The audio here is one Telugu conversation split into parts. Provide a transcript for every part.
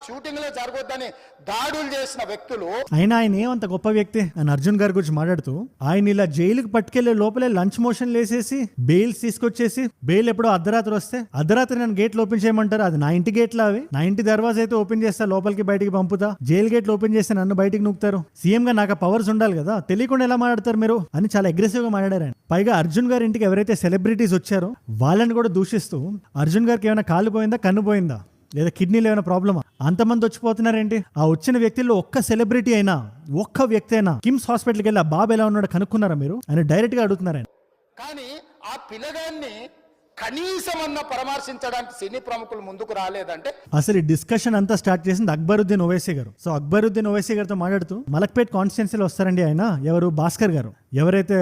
షూటింగ్ లో జరగొద్దని దాడులు చేసిన వ్యక్తులు. అయినా ఆయన ఏమంత గొప్ప వ్యక్తి అని అర్జున్ గారి గురించి మాట్లాడుతూ, ఆయన ఇలా జైలుకి పట్టుకెళ్లే లోపలే లంచ్ మోషన్ లేసేసి బెయిల్స్ తీసుకొచ్చేసి, బెయిల్ ఎప్పుడో అర్ధరాత్రి వస్తే అర్ధరాత్రి నన్ను గేట్లు ఓపెన్ చేయమంటారు. అది నా ఇంటి గేట్లు, అవి నా ఇంటి దర్వాజా అయితే ఓపెన్ చేస్తా, లోపలికి బయటికి పంపుతా. జైలు గేట్లు ఓపెన్ చేస్తే నన్ను బయటికి నూకుతారు. సీఎం గా నాకు పవర్స్ ఉండాలి కదా, తెలియకుండా ఎలా మాట్లాడతారు మీరు అని చాలా అగ్రెసివ్ గా మాట్లాడారు ఆయన. పైగా అర్జున్ గారి ఇంటికి ఎవరైతే సెలబ్రిటీస్ వచ్చారో వాళ్ళని కూడా దూషిస్తూ, అర్జున్ గారికి ఏమైనా కాలు పోయిందా, కన్ను పోయిందా, లేదా కిడ్నీలో ఏమైనా ప్రాబ్లమా, అంతమంది వచ్చిపోతున్నారేంటి? ఆ వచ్చిన వ్యక్తుల్లో ఒక్క సెలబ్రిటీ అయినా, ఒక్క వ్యక్తి అయినా కిమ్స్ హాస్పిటల్కి వెళ్ళి ఆ బాబు ఎలా ఉన్నాడో కనుక్కున్నారా మీరు అని డైరెక్ట్ గా అడుగుతున్నారు ఆయన. కానీ ఆ పిల్లగాన్ని కనీసం అన్న పరామర్శించడానికి సినీ ప్రముఖులు ముందుకు రాలేదంటే అసలు ఈ డిస్కషన్ అంతా స్టార్ట్ చేసింది అక్బరుద్దీన్ ఓవైసీ గారు. సో అక్బరుద్దీన్ ఓవైసీ గారితో మాట్లాడుతూ, మలక్పేట్ కాన్స్టిట్యున్సీలో వస్తారండి ఆయన, ఎవరు భాస్కర్ గారు, ఎవరైతే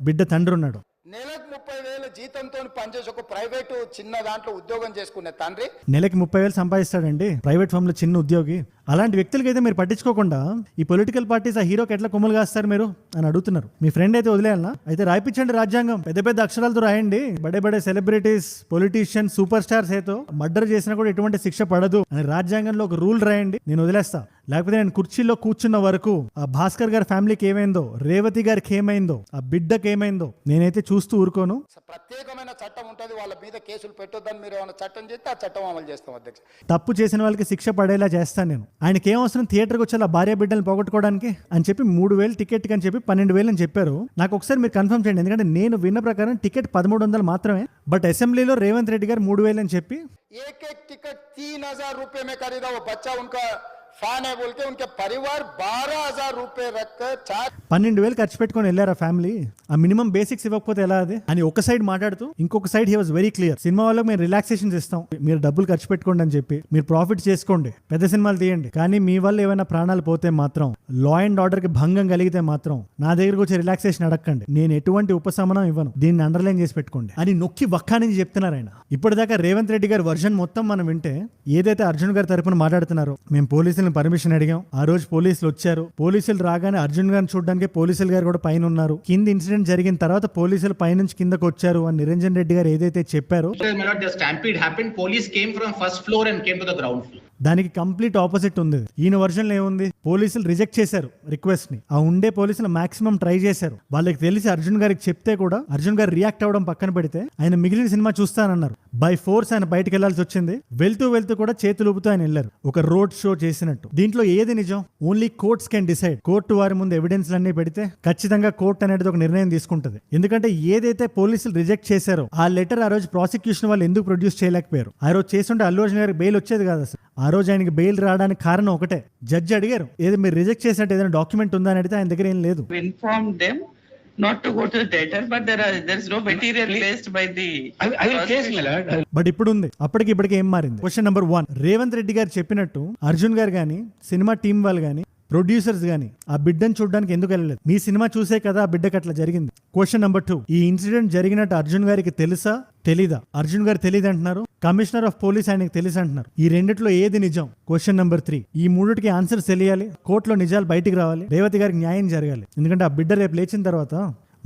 బిడ్డ తండ్రి ఉన్నాడో, నెలకు 30,000 జీతంతో పనిచేసి ఒక ప్రైవేటు చిన్న దాంట్లో ఉద్యోగం చేసుకునే తండ్రి నెలకి 30,000 సంపాదిస్తాడండి, ప్రైవేట్ ఫామ్ లో చిన్న ఉద్యోగి. అలాంటి వ్యక్తులకి అయితే మీరు పట్టించుకోకుండా ఈ పొలిటికల్ పార్టీస్ ఆ హీరోకి ఎట్లా కొమ్ములు కాస్తారు మీరు అని అడుగుతున్నారు. మీ ఫ్రెండ్ అయితే వదిలేయాలనా? అయితే రాయిపించండి రాజ్యాంగం, పెద్ద పెద్ద అక్షరాలతో రాయండి, బడే బడే సెలబ్రిటీస్, పొలిటీషియన్స్, సూపర్ స్టార్స్ అయితే మర్డర్ చేసినా కూడా ఎటువంటి శిక్ష పడదు అని రాజ్యాంగంలో ఒక రూల్ రాయండి, నేను వదిలేస్తా. లేకపోతే నేను కుర్చీలో కూర్చున్న వరకు ఆ భాస్కర్ గారి ఫ్యామిలీకి ఏమైందో, రేవతి గారికి ఏమైందో, ఆ బిడ్డకి ఏమైందో నేనైతే చూస్తూ ఊరుకోను. ప్రత్యేకమైన చట్టం ఉంటుంది, వాళ్ళ మీద కేసులు పెట్టొద్దని మీరు ఏమైనా చట్టం చేస్తే ఆ చట్టం అమలు చేస్తాం అధ్యక్ష. తప్పు చేసిన వాళ్ళకి శిక్ష పడేలా చేస్తాను నేను. ఆయనకి ఏం అవసరం థియేటర్కి వచ్చి అలా భార్య బిడ్డలు పోగొట్టుకోవడానికి అని చెప్పి 3,000 టికెట్ అని చెప్పి 12,000 అని చెప్పారు. నాకు ఒకసారి మీరు కన్ఫర్మ్ చేయండి, ఎందుకంటే నేను విన్న ప్రకారం టికెట్ 1,300 మాత్రమే. బట్ అసెంబ్లీలో రేవంత్ రెడ్డి గారు 3,000 అని చెప్పి एक एक टिकट 3,000 रुपए में खरीदा, वो बच्चा उनका फैन है बोल के उनके परिवार 12,000 रुपए रखकर 12,000 ఖర్చు పెట్టుకొని వెళ్ళారు ఆ ఫ్యామిలీ. ఆ మినిమం బేసిక్స్ ఇవ్వకపోతే ఎలా అది అని ఒక సైడ్ మాట్లాడుతూ, ఇంకొక side he was very clear, cinema వాళ్ళకి మేము రిలాక్సేషన్స్ ఇస్తాం, మీరు డబ్బులు ఖర్చు పెట్టుకోండి అని చెప్పి, మీరు ప్రాఫిట్ చేసుకోండి, పెద్ద సినిమాలు తీయండి, కానీ మీ వల్ల ఏమైనా ప్రాణాలు పోతే మాత్రం, లా అండ్ ఆర్డర్ కి భంగం కలిగితే మాత్రం నా దగ్గరకు వచ్చి రిలాక్సేషన్ అడగండి, నేను ఎటువంటి ఉపశమనం ఇవ్వను, దీన్ని అండర్లైన్ చేసి పెట్టుకోండి అని నొక్కి వక్కా నుంచి చెప్తున్నారు ఆయన. ఇప్పటిదాకా రేవంత్ రెడ్డి గారి వర్జన్ మొత్తం మనం వింటే, ఏదైతే అర్జున్ గారి తరపున మాట్లాడుతున్నారో, మేము పోలీసులను పర్మిషన్ అడిగాం, ఆ రోజు పోలీసులు వచ్చారు, పోలీసులు రాగానే అర్జున్ గారిని చూడడానికి పోలీసులు గారు కూడా పైన ఉన్నారు, కింద ఇన్సిడెంట్ జరిగిన తర్వాత పోలీసులు పైనుంచి కిందకు వచ్చారు అని నిరంజన్ రెడ్డి గారు ఏదైతే చెప్పారో, దానికి కంప్లీట్ ఆపోజిట్ ఉంది. ఈయన వర్షన్ లో ఏముంది, పోలీసులు రిజెక్ట్ చేశారు రిక్వెస్ట్ ని, ఆ ఉండే పోలీసులు మాక్సిమం ట్రై చేశారు, వాళ్ళకి తెలిసి అర్జున్ గారికి చెప్తే కూడా అర్జున్ గారు రియాక్ట్ అవ్వడం పక్కన పెడితే, ఆయన మిగిలిన సినిమా చూస్తానన్నారు, బై ఫోర్స్ ఆయన బయటకు వెళ్లాల్సి వచ్చింది, వెళ్తూ కూడా చేతులు ఊపుతూ ఆయన వెళ్ళారు, ఒక రోడ్ షో చేసినట్టు. దీంట్లో ఏది నిజం, only courts can decide. Court వారి ముందు ఎవిడెన్స్ అన్ని పెడితే ఖచ్చితంగా కోర్టు అనేది ఒక నిర్ణయం తీసుకుంటది. ఎందుకంటే ఏదైతే పోలీసులు రిజెక్ట్ చేశారో ఆ లెటర్ ఆ రోజు ప్రాసిక్యూషన్ వాళ్ళు ఎందుకు ప్రొడ్యూస్ చేయలేకపోయారు, ఆ రోజు చేస్తుంటే అల్లు అర్జున్ గారికి బెయిల్ వచ్చేది కాదు అసలు. ఆ రోజు ఆయనకి బెయిల్ రావడానికి కారణం ఒకటే, జడ్జి అడిగారు ఏదో మీరు రిజెక్ట్ చేసినట్టు ఏదైనా డాక్యుమెంట్ ఉందా అని అడిగితే ఆయన దగ్గర ఏం లేదు. Not to go to the theater, but there is no material placed by the. I will case my lord. But ఇప్పుడు ఉంది, అప్పటికి ఇప్పటికి ఏం మారింది? క్వశ్చన్ నెంబర్ 1, రేవంత్ రెడ్డి గారు చెప్పినట్టు అర్జున్ గారు గానీ, సినిమా టీం వాళ్ళు గానీ, ప్రొడ్యూసర్స్ గానీ ఆ బిడ్డను చూడడానికి ఎందుకు వెళ్ళలేదు? మీ సినిమా చూసే కదా ఆ బిడ్డకి అట్లా జరిగింది. క్వశ్చన్ నెంబర్ 2, ఈ ఇన్సిడెంట్ జరిగినట్టు అర్జున్ గారికి తెలుసా తెలీదా? అర్జున్ గారు తెలియదు అంటున్నారు, కమిషనర్ ఆఫ్ పోలీస్ ఆయనకు తెలుసు అంటున్నారు. ఈ రెండిట్లో ఏది నిజం? క్వశ్చన్ నెంబర్ 3, ఈ మూడిటికి ఆన్సర్స్ తెలియాలి, కోర్టులో నిజాలు బయటికి రావాలి, రేవతి గారికి న్యాయం జరగాలి. ఎందుకంటే ఆ బిడ్డ రేపు లేచిన తర్వాత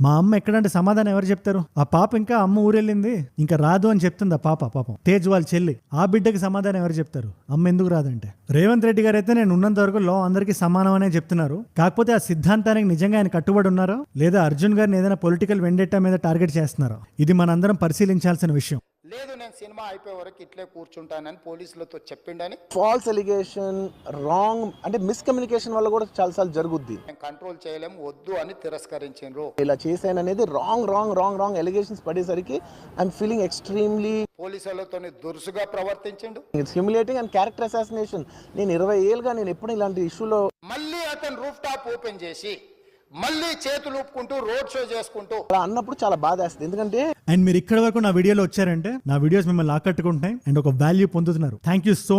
మా అమ్మ ఎక్కడంటే సమాధానం ఎవరు చెప్తారు? ఆ పాప ఇంకా అమ్మ ఊరెళ్ళింది ఇంకా రాదు అని చెప్తుంది ఆ పాపం తేజ్ వాళ్ళ చెల్లి. ఆ బిడ్డకి సమాధానం ఎవరు చెప్తారు? అమ్మ ఎందుకు రాదంటే? రేవంత్ రెడ్డి గారు అయితే నేను ఉన్నంత వరకు లా అందరికీ సమానం అనే చెప్తున్నారు. కాకపోతే ఆ సిద్ధాంతానికి నిజంగా ఆయన కట్టుబడి ఉన్నారో, లేదా అర్జున్ గారిని ఏదైనా పొలిటికల్ వెండెట్టా మీద టార్గెట్ చేస్తున్నారో, ఇది మనందరం పరిశీలించాల్సిన విషయం. లేదు నేను సినిమా అయిపోయే వరకు ఇట్లే కూర్చుంటానని పోలీసులతో చెప్పిండని. ఫాల్స్ ఎలిగేషన్, రాంగ్ అంటే మిస్కమ్యూనికేషన్ వల్ల కూడా చాలాసార్లు జరుగుద్ది. కంట్రోల్ చేయలేము, వద్దు అని తిరస్కరించారు. ఇలా చేశాను అనేది రాంగ్ ఎలిగేషన్స్ పడేసరికి ఐఎమ్ ఫీలింగ్ ఎక్స్ట్రీమ్లీ. పోలీసులతో దురుసుగా ప్రవర్తించిండు. It's humiliating and character assassination. నేను 20 ఏళ్ళుగా నేను ఎప్పుడు ఇలాంటి ఇష్యూలో. మళ్ళీ అతను రూఫ్ టాప్ ఓపెన్ చేసి మళ్ళీ చేతులు ఊపుకుంటూ రోడ్ షో చేసుకుంటూ అలా అన్నప్పుడు చాలా బాధ వేస్తుంది. ఎందుకంటే అండ్ మీరు ఇక్కడ వరకు నా వీడియోలో వచ్చారంటే నా వీడియోస్ మిమ్మల్ని ఆకట్టుకుంటున్నాయి అండ్ ఒక వాల్యూ పొందుతున్నారు. Thank you so